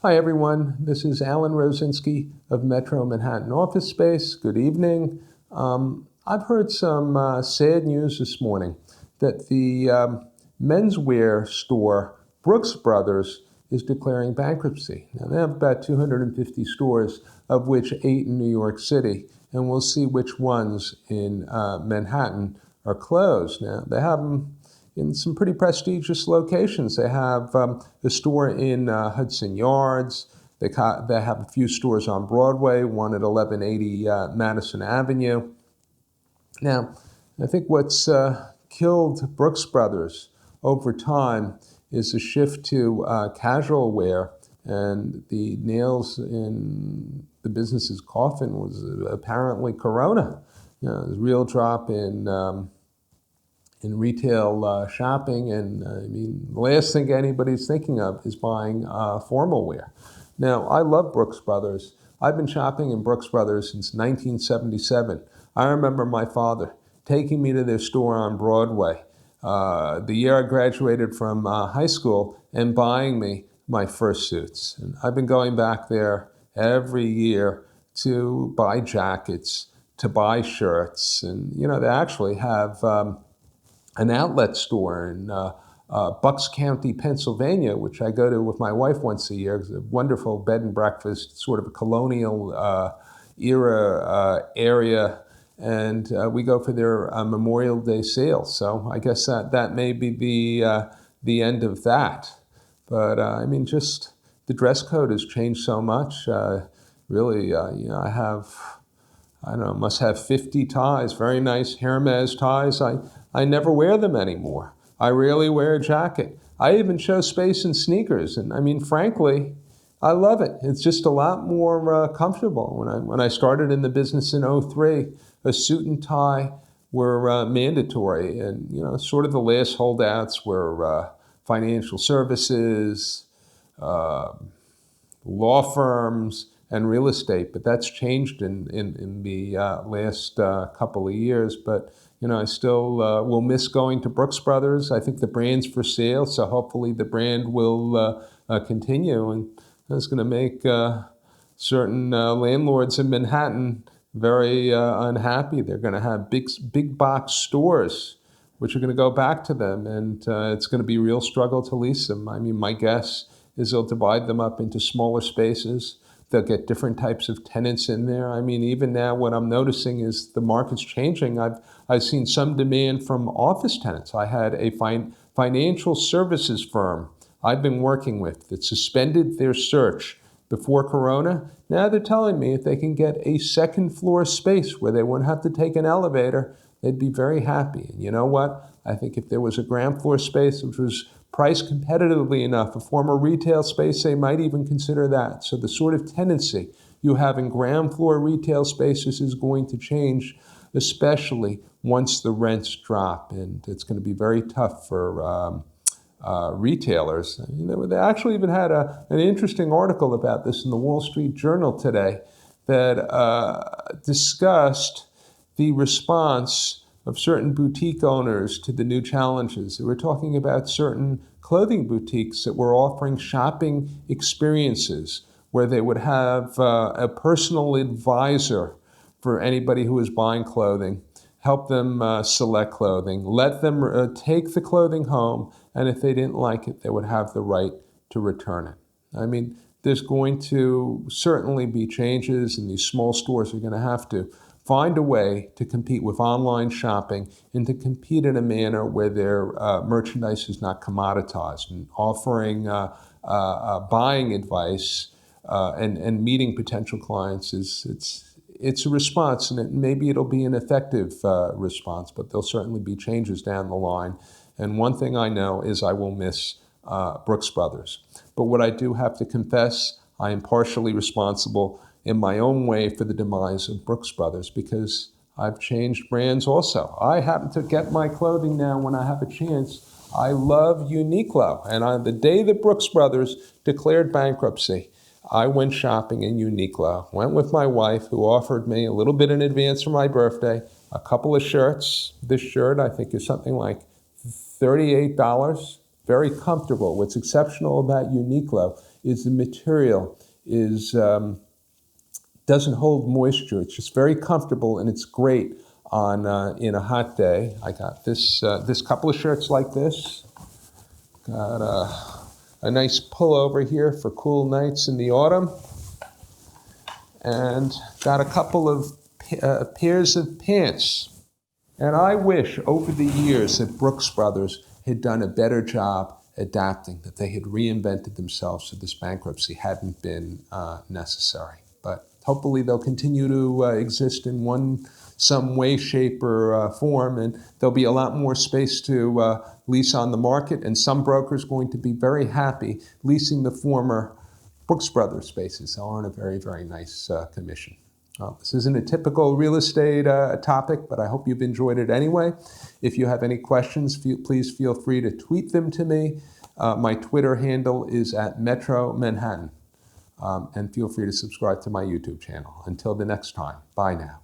Hi, everyone. This is Alan Rosinski of Metro Manhattan Office Space. Good evening. I've heard some sad news this morning that the menswear store, Brooks Brothers, is declaring bankruptcy. Now, they have about 250 stores, of which 8 in New York City, and we'll see which ones in Manhattan are closed. Now, they have them in some pretty prestigious locations. They have a store in Hudson Yards. They have a few stores on Broadway, one at 1180 Madison Avenue. Now, I think what's killed Brooks Brothers over time is a shift to casual wear, and the nails in the business's coffin was apparently Corona. There's a real drop in retail shopping, and I mean, the last thing anybody's thinking of is buying formal wear. Now, I love Brooks Brothers. I've been shopping in Brooks Brothers since 1977. I remember my father taking me to their store on Broadway the year I graduated from high school and buying me my first suits. And I've been going back there every year to buy jackets, to buy shirts, and they actually have an outlet store in Bucks County, Pennsylvania, which I go to with my wife once a year. It's a wonderful bed and breakfast, sort of a colonial era area, and we go for their Memorial Day sale. So I guess that may be the end of that. But I mean, just the dress code has changed so much. Really, I don't know, must have 50 ties, very nice Hermes ties. I never wear them anymore. I rarely wear a jacket. I even show space in sneakers. And I mean, frankly, I love it. It's just a lot more comfortable. When I started in the business in '03, a suit and tie were mandatory. And, sort of the last holdouts were financial services, law firms, and real estate, but that's changed in the last couple of years. But I still will miss going to Brooks Brothers. I think the brand's for sale, so hopefully the brand will continue, and that's going to make certain landlords in Manhattan very unhappy. They're going to have big box stores, which are going to go back to them, and it's going to be a real struggle to lease them. I mean, my guess is they'll divide them up into smaller spaces. They'll get different types of tenants in there. I mean, even now what I'm noticing is the market's changing. I've seen some demand from office tenants. I had a financial services firm I've been working with that suspended their search before Corona. Now they're telling me if they can get a second floor space where they wouldn't have to take an elevator, they'd be very happy. And you know what? I think if there was a ground floor space which was priced competitively enough, a former retail space, they might even consider that. So the sort of tendency you have in ground floor retail spaces is going to change, especially once the rents drop. And it's going to be very tough for retailers. They actually even had an interesting article about this in the Wall Street Journal today that discussed the response of certain boutique owners to the new challenges. They were talking about certain clothing boutiques that were offering shopping experiences where they would have a personal advisor for anybody who was buying clothing, help them select clothing, let them take the clothing home, and if they didn't like it, they would have the right to return it. I mean, there's going to certainly be changes, and these small stores are going to have to find a way to compete with online shopping and to compete in a manner where their merchandise is not commoditized, and offering buying advice and meeting potential clients it's a response, and maybe it'll be an effective response, but there'll certainly be changes down the line. And one thing I know is I will miss Brooks Brothers. But what I do have to confess, I am partially responsible in my own way for the demise of Brooks Brothers, because I've changed brands also. I happen to get my clothing now when I have a chance. I love Uniqlo, and on the day that Brooks Brothers declared bankruptcy, I went shopping in Uniqlo. Went with my wife, who offered me a little bit in advance for my birthday, a couple of shirts. This shirt, I think, is something like $38. Very comfortable. What's exceptional about Uniqlo is the material is doesn't hold moisture. It's just very comfortable, and it's great on in a hot day. I got this this couple of shirts like this. Got a nice pullover here for cool nights in the autumn, and got a couple of pairs of pants. And I wish over the years that Brooks Brothers had done a better job adapting, that they had reinvented themselves so this bankruptcy hadn't been necessary. But hopefully they'll continue to exist in some way, shape, or form, and there'll be a lot more space to lease on the market, and some brokers going to be very happy leasing the former Brooks Brothers spaces. They'll earn a very, very nice commission. Well, this isn't a typical real estate topic, but I hope you've enjoyed it anyway. If you have any questions, please feel free to tweet them to me. My Twitter handle is @MetroManhattan. And feel free to subscribe to my YouTube channel. Until the next time, bye now.